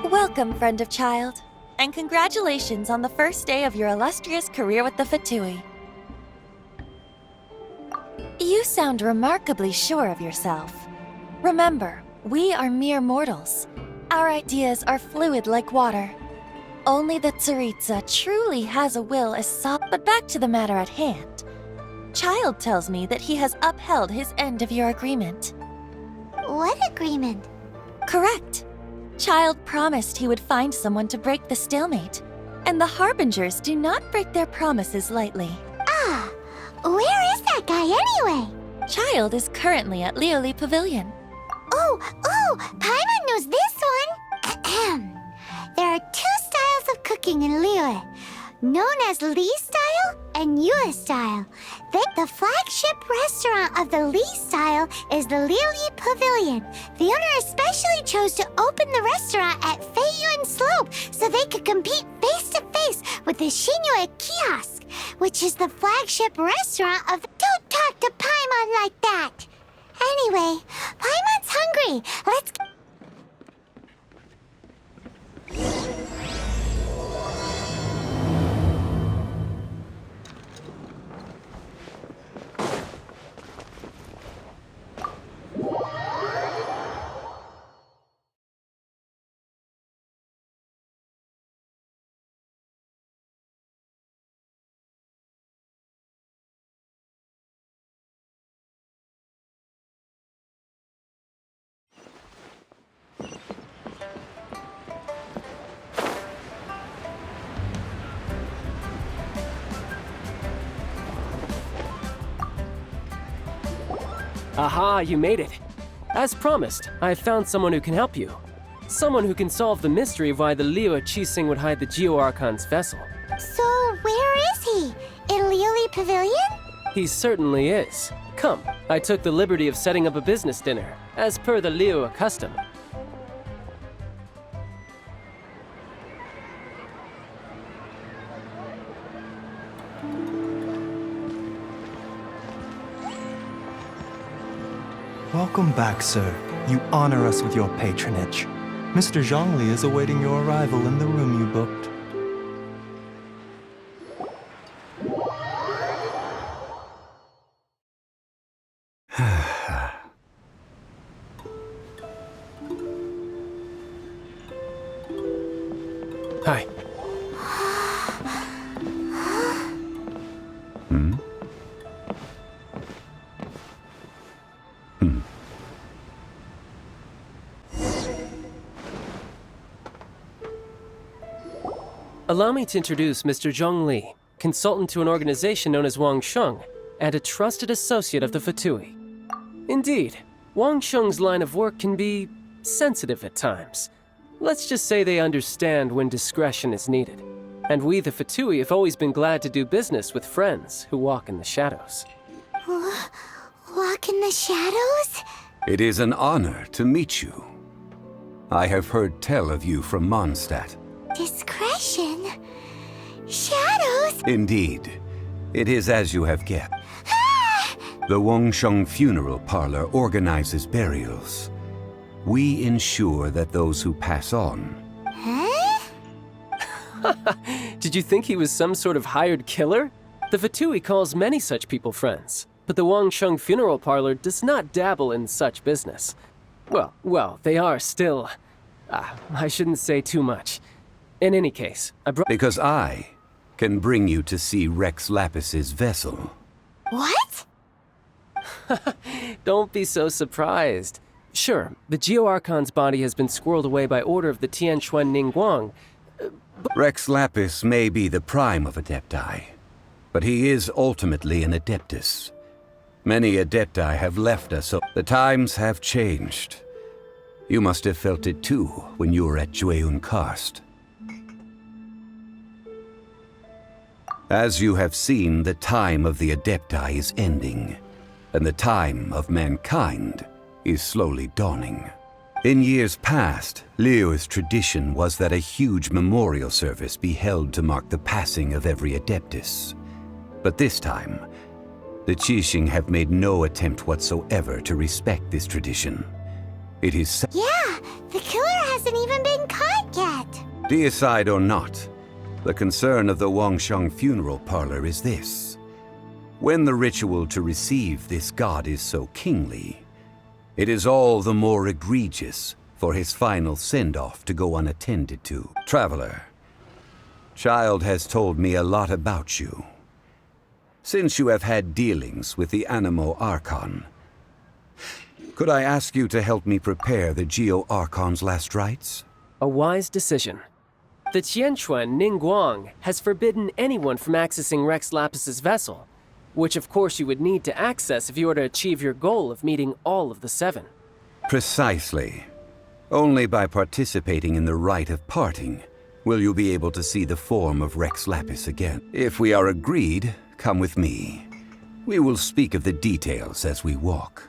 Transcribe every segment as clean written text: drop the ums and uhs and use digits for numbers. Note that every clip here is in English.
Welcome, friend of child, and congratulations on the first day of your illustrious career with the Fatui. You sound remarkably sure of yourself. Remember, we are mere mortals. Our ideas are fluid like water. Only the Tsaritsa truly has a will as soft. But back to the matter at hand. Child tells me that he has upheld his end of your agreement. What agreement? Correct. Child promised he would find someone to break the stalemate, and the Harbingers do not break their promises lightly. Ah, where is that guy anyway? Child is currently at Lioli Pavilion. Oh, Paimon knows this one. There are two styles of cooking in Lioli, known as Li style and Yue style. The flagship restaurant of the Li style is the Lioli Pavilion. The owner especially chose to open the restaurant at Feiyuan Slope so they could compete face-to-face with the Shinyue Kiosk, which is the flagship restaurant of the... Don't talk to Paimon like that! Anyway, Paimon's hungry. Let's... Aha, you made it. As promised, I found someone who can help you. Someone who can solve the mystery of why the Liu Qixing would hide the Geo Archon's vessel. So, where is he? In Lioli Pavilion? He certainly is. Come, I took the liberty of setting up a business dinner, as per the Liu custom. Welcome back, sir. You honor us with your patronage. Mr. Zhongli is awaiting your arrival in the room you booked. Hi. Allow me to introduce Mr. Zhongli, consultant to an organization known as Wang Sheng, and a trusted associate of the Fatui. Indeed, Wang Sheng's line of work can be sensitive at times. Let's just say they understand when discretion is needed. And we, the Fatui, have always been glad to do business with friends who walk in the shadows. Walk in the shadows? It is an honor to meet you. I have heard tell of you from Mondstadt. Discretion? Shadows? Indeed. It is as you have guessed. The Wangsheng Funeral Parlor organizes burials. We ensure that those who pass on... Huh? Did you think he was some sort of hired killer? The Fatui calls many such people friends, but the Wangsheng Funeral Parlor does not dabble in such business. Well, they are still... I shouldn't say too much. In any case, I brought... Because I can bring you to see Rex Lapis's vessel. What? Don't be so surprised. Sure, the Geo Archon's body has been squirreled away by order of the Tianquan Ningguang. Rex Lapis may be the prime of Adepti, but he is ultimately an Adeptus. Many Adepti have left us, so the times have changed. You must have felt it too when you were at Jueyun Karst. As you have seen, the time of the Adepti is ending, and the time of mankind is slowly dawning. In years past, Liyue's tradition was that a huge memorial service be held to mark the passing of every Adeptus. But this time, the Qixing have made no attempt whatsoever to respect this tradition. It is Yeah, the killer hasn't even been caught yet. deicide or not, the concern of the Wangsheng funeral parlor is this. When the ritual to receive this god is so kingly, it is all the more egregious for his final send-off to go unattended to. Traveler, Child has told me a lot about you. Since you have had dealings with the Animo Archon, could I ask you to help me prepare the Geo Archon's last rites? A wise decision. The Tianquan Ningguang has forbidden anyone from accessing Rex Lapis's vessel, which of course you would need to access if you were to achieve your goal of meeting all of the 7. Precisely. Only by participating in the rite of parting will you be able to see the form of Rex Lapis again. If we are agreed, come with me. We will speak of the details as we walk.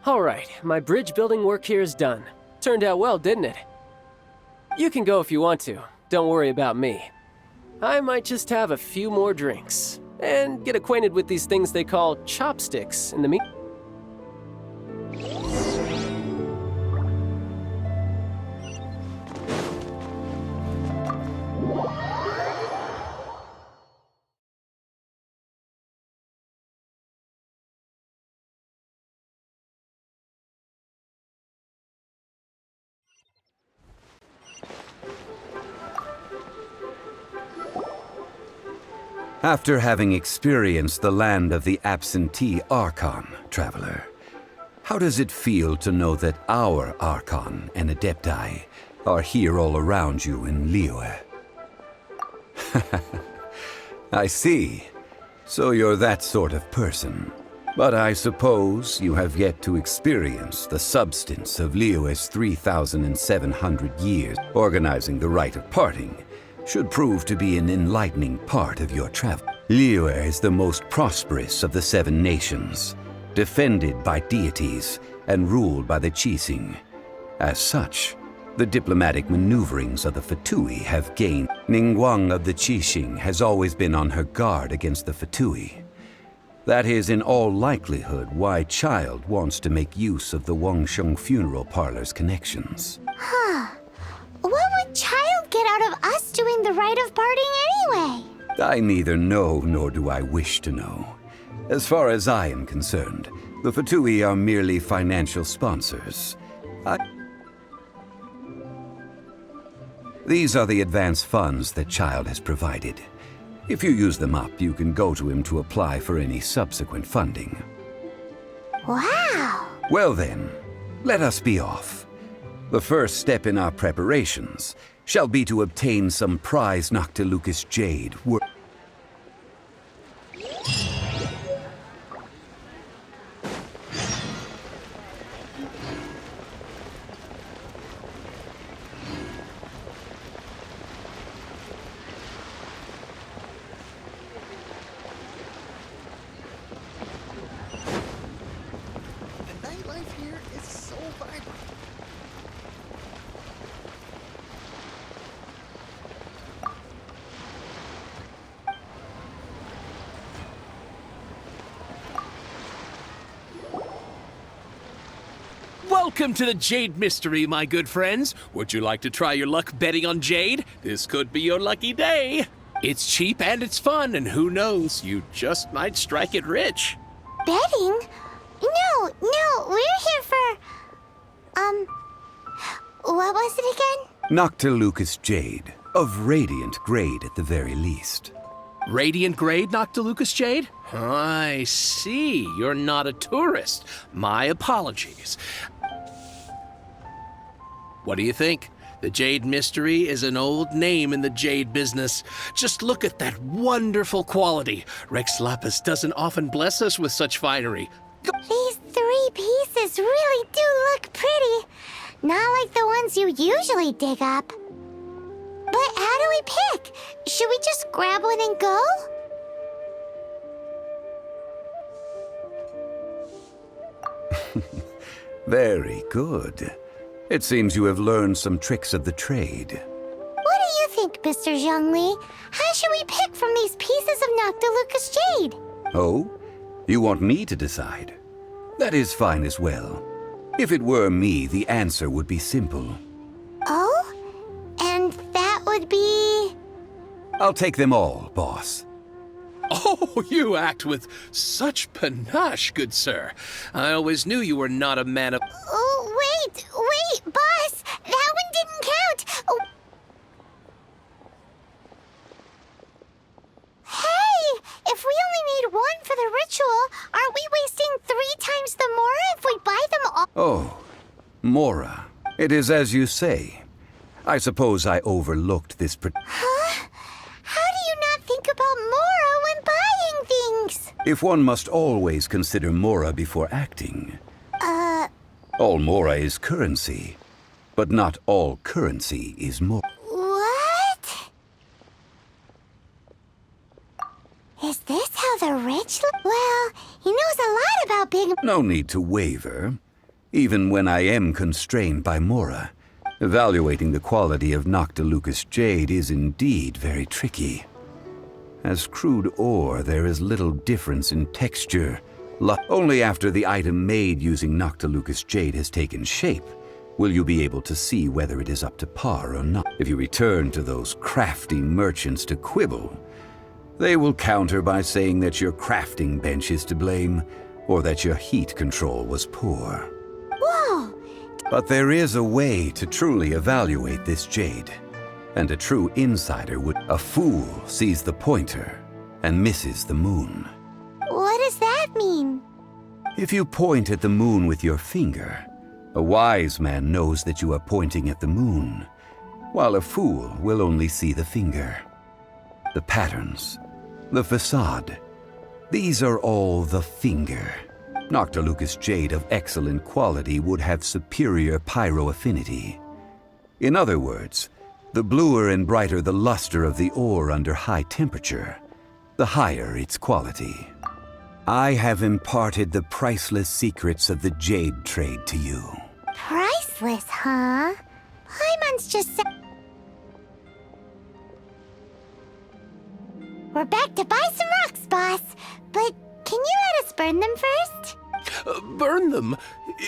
All right, my bridge building work here is done. Turned out well, didn't it? You can go if you want to. Don't worry about me. I might just have a few more drinks and get acquainted with these things they call chopsticks in the meantime. After having experienced the land of the absentee Archon, Traveler, how does it feel to know that our Archon and Adepti are here all around you in Liyue? I see. So you're that sort of person. But I suppose you have yet to experience the substance of Liyue's 3,700 years. Organizing the rite of parting should prove to be an enlightening part of your travel. Liyue is the most prosperous of the 7 nations, defended by deities and ruled by the Qixing. As such, the diplomatic maneuverings of the Fatui have gained. Ningguang of the Qixing has always been on her guard against the Fatui. That is in all likelihood why Child wants to make use of the Wangsheng funeral parlor's connections. What would Child get out of us doing the rite of parting anyway? I neither know nor do I wish to know. As far as I am concerned, the Fatui are merely financial sponsors. These are the advance funds that Child has provided. If you use them up, you can go to him to apply for any subsequent funding. Wow! Well then, let us be off. The first step in our preparations shall be to obtain some prize Noctilucous jade. The nightlife here is so vibrant. Welcome to the Jade Mystery, my good friends. Would you like to try your luck betting on Jade? This could be your lucky day. It's cheap and it's fun, and who knows, you just might strike it rich. Betting? No, we're here for... what was it again? Noctilucous jade, of radiant grade at the very least. Radiant grade Noctilucous Jade? I see. You're not a tourist. My apologies. What do you think? The Jade Mystery is an old name in the jade business. Just look at that wonderful quality. Rex Lapis doesn't often bless us with such finery. These 3 pieces really do look pretty. Not like the ones you usually dig up. But how do we pick? Should we just grab one and go? Very good. It seems you have learned some tricks of the trade. What do you think, Mr. Zhongli? How should we pick from these pieces of Noctilucous jade? Oh? You want me to decide? That is fine as well. If it were me, the answer would be simple. Oh? And that would be... I'll take them all, boss. Oh, you act with such panache, good sir. I always knew you were not a man of... Oh, wait, boss! That one didn't count! Oh. Hey! If we only need 1 for the ritual, aren't we wasting 3 times the Mora if we buy them all? Oh, Mora. It is as you say. I suppose I overlooked this Huh? How do you not think about Mora when buying things? If one must always consider Mora before acting. All Mora is currency, but not all currency is Mora. What? Is this how the rich look? Well, he knows a lot about big... No need to waver. Even when I am constrained by Mora, evaluating the quality of Noctilucous jade is indeed very tricky. As crude ore, there is little difference in texture. Only after the item made using Noctilucous jade has taken shape will you be able to see whether it is up to par or not. If you return to those crafty merchants to quibble, they will counter by saying that your crafting bench is to blame, or that your heat control was poor. Whoa! But there is a way to truly evaluate this jade, and a true insider would... A fool sees the pointer and misses the moon. What does that mean? If you point at the moon with your finger, a wise man knows that you are pointing at the moon, while a fool will only see the finger. The patterns, the facade, these are all the finger. Noctilucous jade of excellent quality would have superior pyro affinity. In other words, the bluer and brighter the luster of the ore under high temperature, the higher its quality. I have imparted the priceless secrets of the jade trade to you. Priceless, huh? Paimon's just said... We're back to buy some rocks, boss. But can you let us burn them first? Burn them?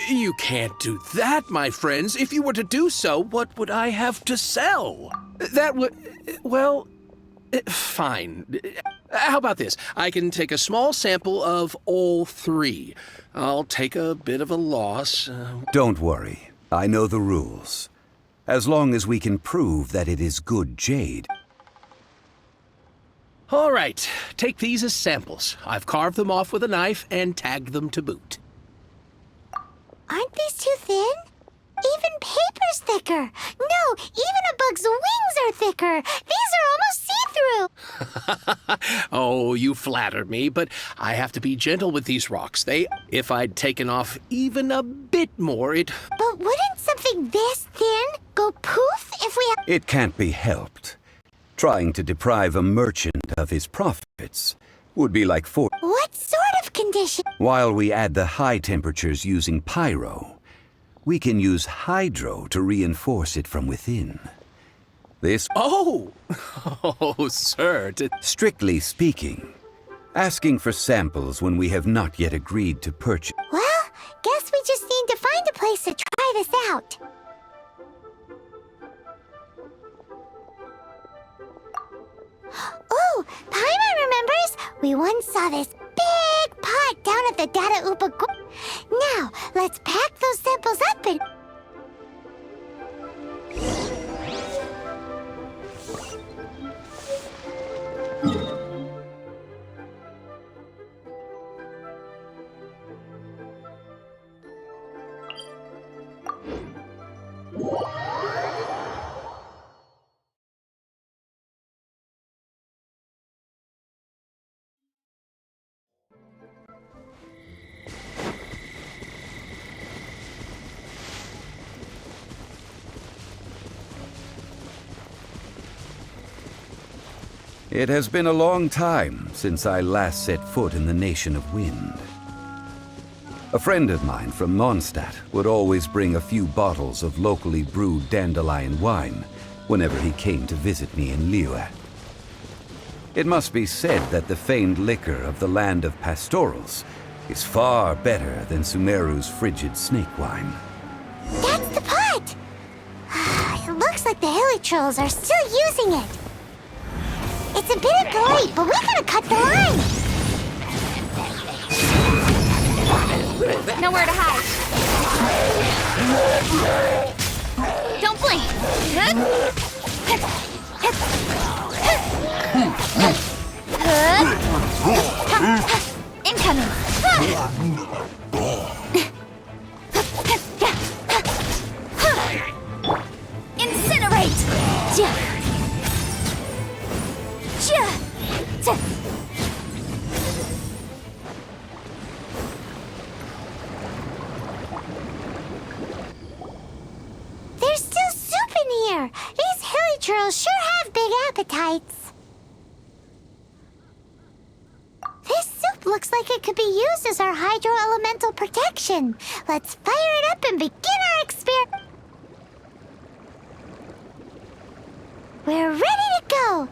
You can't do that, my friends. If you were to do so, what would I have to sell? That would... well... fine. How about this? I can take a small sample of all 3. I'll take a bit of a loss. Don't worry. I know the rules. As long as we can prove that it is good jade. All right. Take these as samples. I've carved them off with a knife and tagged them to boot. Aren't these too thin? Even paper's thicker. No, even a bug's wings are thicker. These are almost see-through. Oh, you flatter me, but I have to be gentle with these rocks. If I'd taken off even a bit more, But wouldn't something this thin go poof if we... It can't be helped. Trying to deprive a merchant of his profits would be like What sort of condition? While we add the high temperatures using pyro, we can use hydro to reinforce it from within. This... Oh! Oh, sir. Strictly speaking, asking for samples when we have not yet agreed to purchase... Well, guess we just need to find a place to try this out. Oh, Paimon remembers! We once saw this big pot down at the Data Upa... Now, let's pack those samples up and... It has been a long time since I last set foot in the Nation of Wind. A friend of mine from Mondstadt would always bring a few bottles of locally brewed dandelion wine whenever he came to visit me in Liyue. It must be said that the famed liquor of the land of pastorals is far better than Sumeru's frigid snake wine. That's the pot! It looks like the hilly trolls are still using it. It's a bit late, but we gotta cut the line! Nowhere to hide. Don't blink. Incoming. Incinerate. There's still soup in here! These hilly trolls sure have big appetites. This soup looks like it could be used as our hydro-elemental protection. Let's fire it up and begin our experiment. We're ready to go!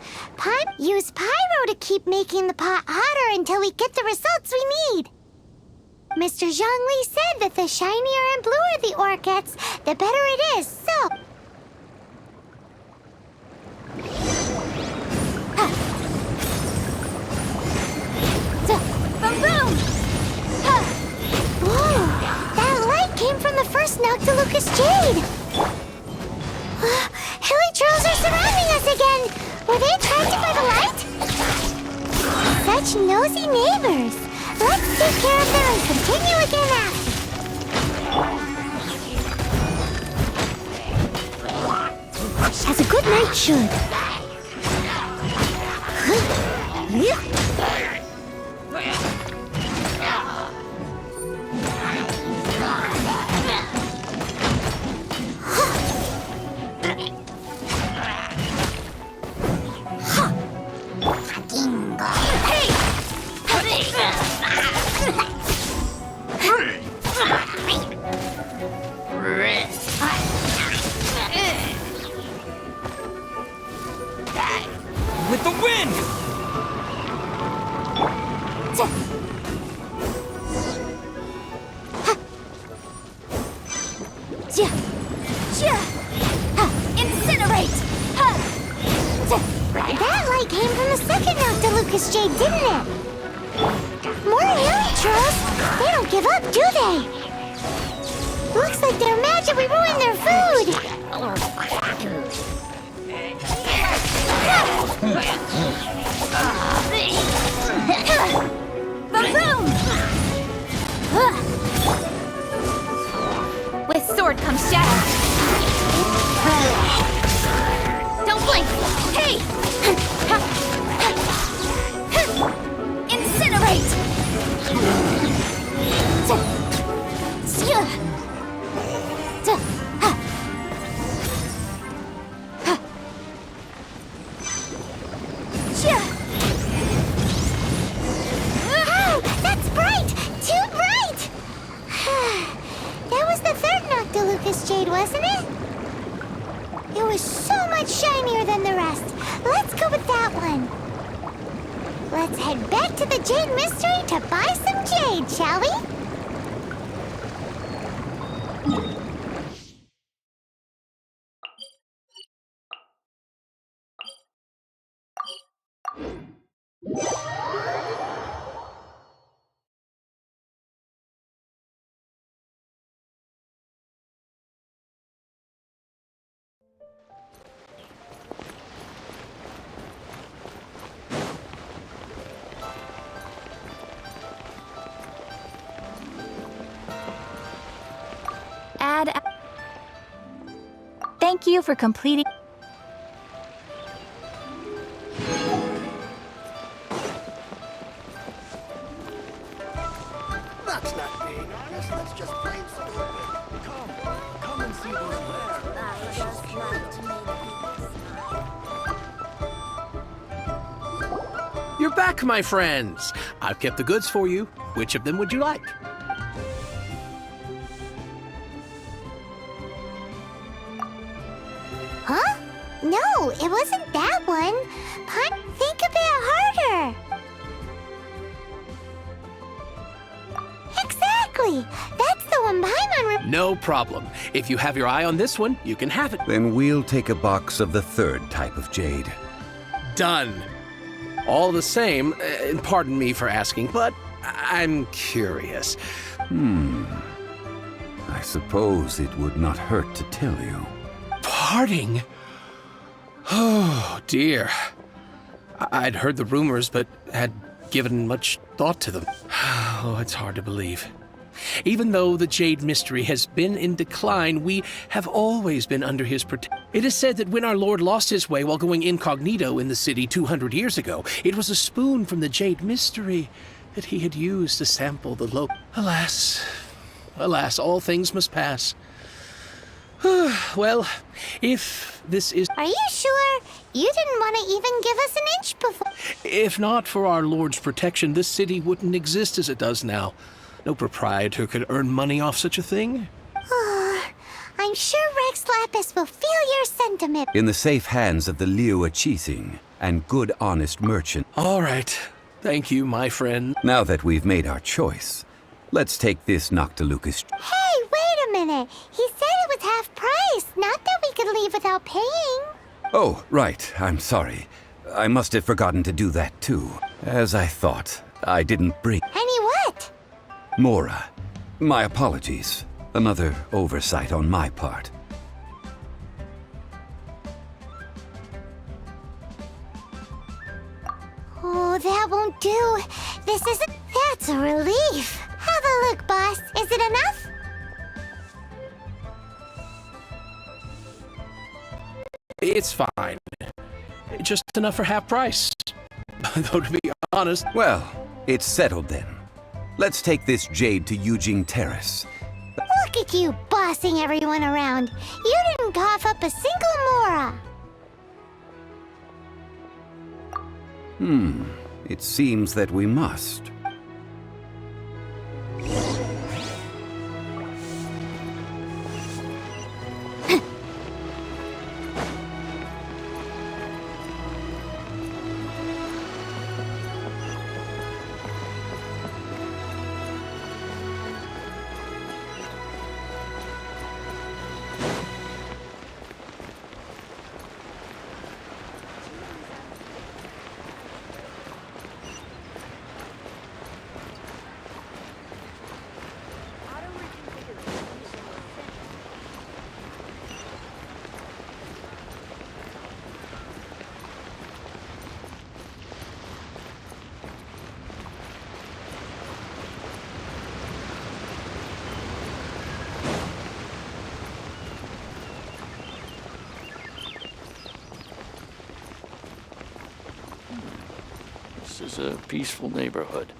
Use pyro to keep making the pot hotter until we get the results we need. Mr. Zhongli said that the shinier and bluer the ore gets, the better it is, so... Boom, boom! Whoa! That light came from the first Noctilucous Jade! Hilly trolls are surrounding us again! Were they attracted by the light? Such nosy neighbors! Let's take care of them and continue again after. Has a good night should. With the wind! Incinerate! That light came from the second Noctilucous Jade, didn't it? More hilly trolls! They don't give up, do they? Looks like they're mad that we ruined their food! Boom! With sword comes shadow. Don't blink! Hey! Incinerate! Wow! That's bright! Too bright! That was the third Noctilucous Jade, wasn't it? It was so much shinier than the rest. Let's go with that one. Let's head back to the Jade Mystery to buy some jade, shall we? Thank you for completing. That's not being honest, that's just plain stupid. Come and see these rare, precious jewels. back, my friends. I've kept the goods for you. Which of them would you like? Huh? No, it wasn't that one. Think a bit harder. Exactly. That's the one Paimon. No problem. If you have your eye on this one, you can have it. Then we'll take a box of the third type of jade. Done. All the same, and pardon me for asking, but I'm curious. I suppose it would not hurt to tell you. Parting? Oh, dear. I'd heard the rumors, but had given much thought to them. Oh, it's hard to believe. Even though the Jade Mystery has been in decline, we have always been under his protection. It is said that when our Lord lost his way while going incognito in the city 200 years ago, it was a spoon from the Jade Mystery that he had used to sample the local. Alas, all things must pass. Well, if this is... Are you sure? You didn't want to even give us an inch before. If not for our Lord's protection, this city wouldn't exist as it does now. No proprietor could earn money off such a thing. I'm sure Rex Lapis will feel your sentiment. In the safe hands of the Liyue Qixing and good honest merchant. All right. Thank you, my friend. Now that we've made our choice, let's take this Noctilucus. Hey, wait a minute. He said it was half price, not that we could leave without paying. Oh, right. I'm sorry. I must have forgotten to do that too. As I thought, I didn't bring... Any what? Mora. My apologies. Another oversight on my part. Oh, that won't do. This isn't... That's a relief. Have a look, boss. Is it enough? It's fine. Just enough for half price. Though, to be honest... Well, it's settled then. Let's take this jade to Yujing Terrace. Look at you bossing everyone around. You didn't cough up a single Mora. It seems that we must. This is a peaceful neighborhood.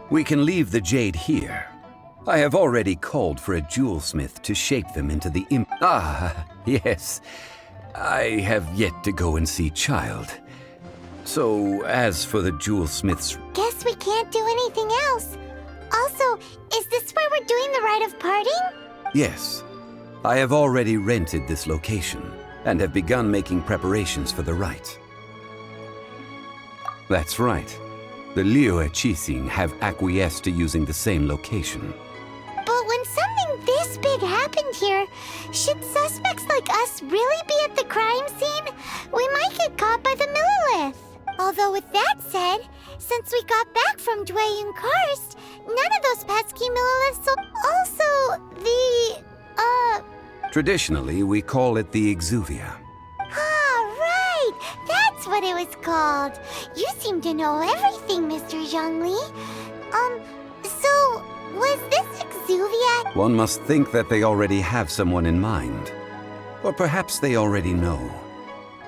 We can leave the jade here. I have already called for a jewelsmith to shape them into the yes. I have yet to go and see Child. So, as for the jewelsmith's... Guess we can't do anything else. Also, is this where we're doing the rite of parting? Yes. I have already rented this location and have begun making preparations for the rite. That's right. The Liyue Qixing have acquiesced to using the same location. But when something this big happened here, should suspects like us really be at the crime scene? We might get caught by the Millilith. Although with that said, since we got back from Dwayne Karst, none of those pesky Milliliths will... Also, Traditionally, we call it the exuvia. Ah, right! That's what it was called. You seem to know everything, Mr. Zhongli. So, was this exuvia? One must think that they already have someone in mind. Or perhaps they already know.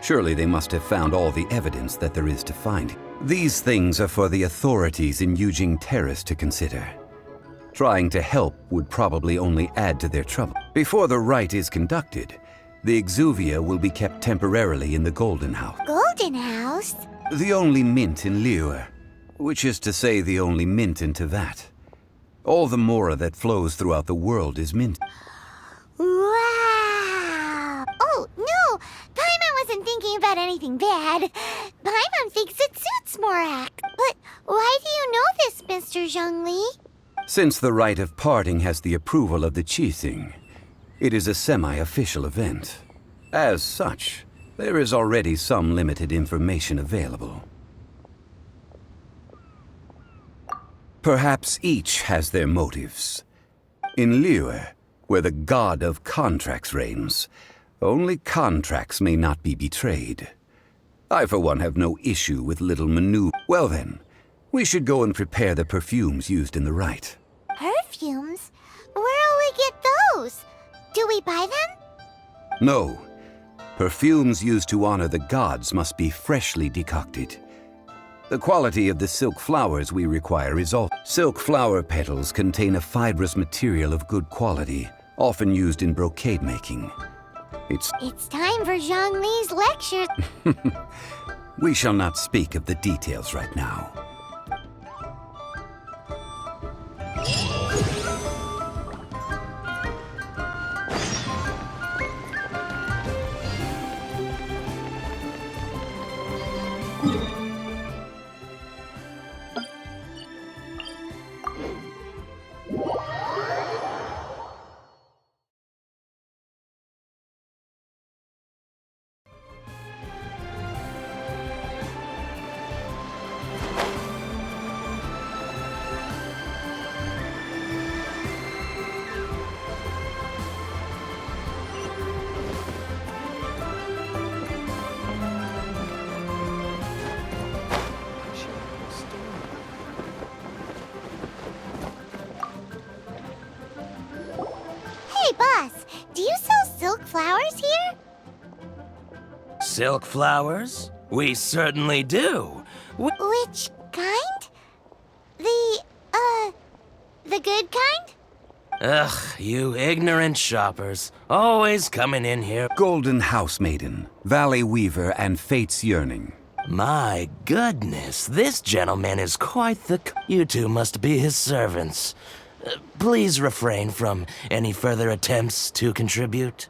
Surely they must have found all the evidence that there is to find. These things are for the authorities in Yujing Terrace to consider. Trying to help would probably only add to their trouble. Before the rite is conducted, the exuvia will be kept temporarily in the Golden House. Golden House? The only mint in Liyue, which is to say the only mint in Tevat. All the mora that flows throughout the world is mint. Wow! Oh, no! Paimon wasn't thinking about anything bad. Paimon thinks it suits Morak. But why do you know this, Mr. Zhongli? Since the rite of parting has the approval of the Qixing, it is a semi-official event. As such, there is already some limited information available. Perhaps each has their motives. In Liyue, where the god of contracts reigns, only contracts may not be betrayed. I, for one, have no issue with little maneuver. Well then, we should go and prepare the perfumes used in the rite. Perfumes? Where'll we get those? Do we buy them? No. Perfumes used to honor the gods must be freshly decocted. The quality of the silk flowers we require is all. Silk flower petals contain a fibrous material of good quality, often used in brocade making. It's time for Zhongli's lecture. We shall not speak of the details right now. Hey, boss, do you sell silk flowers here? Silk flowers? We certainly do. Which kind? The good kind? Ugh, you ignorant shoppers. Always coming in here. Golden House Maiden, Valley Weaver, and Fate's Yearning. My goodness, this gentleman is quite the... You two must be his servants. Please refrain from any further attempts to contribute.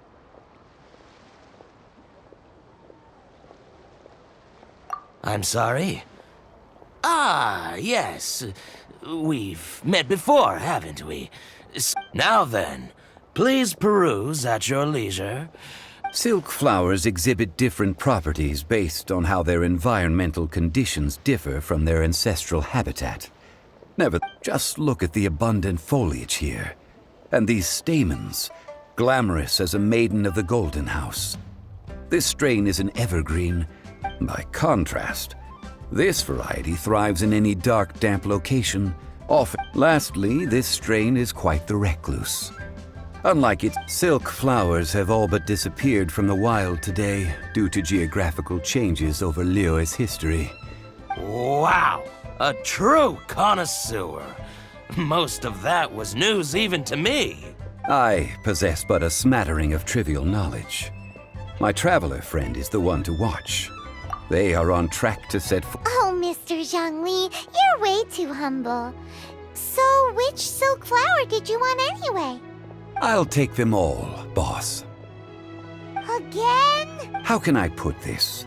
I'm sorry? Ah, yes. We've met before, haven't we? Now then, please peruse at your leisure. Silk flowers exhibit different properties based on how their environmental conditions differ from their ancestral habitat. Just look at the abundant foliage here, and these stamens, glamorous as a maiden of the Golden House. This strain is an evergreen. By contrast, this variety thrives in any dark, damp location. Lastly, this strain is quite the recluse. Unlike its silk flowers have all but disappeared from the wild today due to geographical changes over Liyue's history. Wow! A true connoisseur. Most of that was news even to me. I possess but a smattering of trivial knowledge. My traveler friend is the one to watch. They are on track to set Oh, Mr. Zhongli, you're way too humble. So, which silk flower did you want anyway? I'll take them all, boss. Again? How can I put this?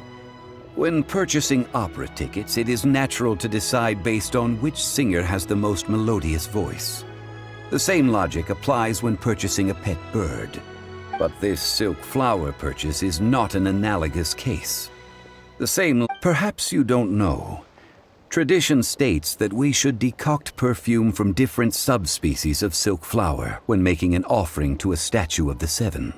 When purchasing opera tickets, it is natural to decide based on which singer has the most melodious voice. The same logic applies when purchasing a pet bird. But this silk flower purchase is not an analogous case. Perhaps you don't know. Tradition states that we should decoct perfume from different subspecies of silk flower when making an offering to a statue of the Seven.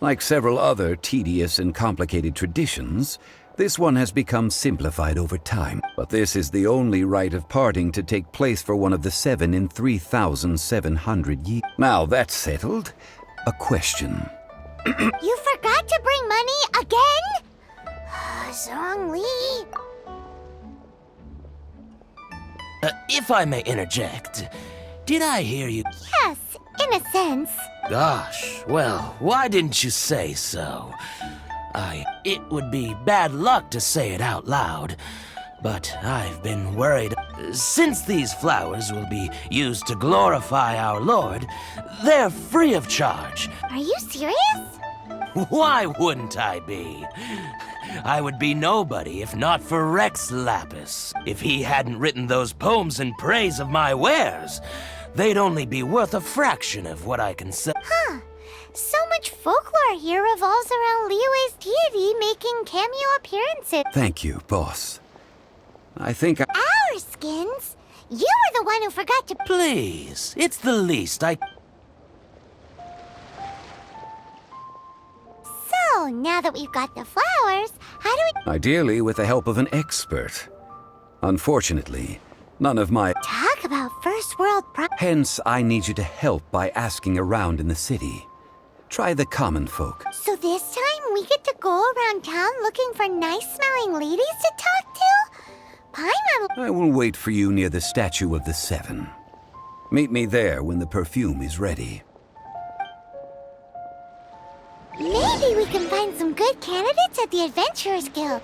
Like several other tedious and complicated traditions, this one has become simplified over time. But this is the only rite of parting to take place for one of the 7 in 3,700 years. Now that's settled, a question. You forgot to bring money again? Zhongli. If I may interject, did I hear you? Yes, in a sense. Gosh, well, why didn't you say so? It would be bad luck to say it out loud, but I've been worried. Since these flowers will be used to glorify our Lord, they're free of charge. Are you serious? Why wouldn't I be? I would be nobody if not for Rex Lapis. If he hadn't written those poems in praise of my wares, they'd only be worth a fraction of what I can sell. Huh. So much folklore here revolves around Liyue's deity making cameo appearances. Thank you, boss. I think Our skins? You were the one who forgot to... Please, it's the least I... So, now that we've got the flowers, how do we... Ideally with the help of an expert. Unfortunately, none of my... Talk about first world Hence, I need you to help by asking around in the city. Try the common folk. So this time we get to go around town looking for nice-smelling ladies to talk to? Paimon... I will wait for you near the Statue of the Seven. Meet me there when the perfume is ready. Maybe we can find some good candidates at the Adventurers Guild.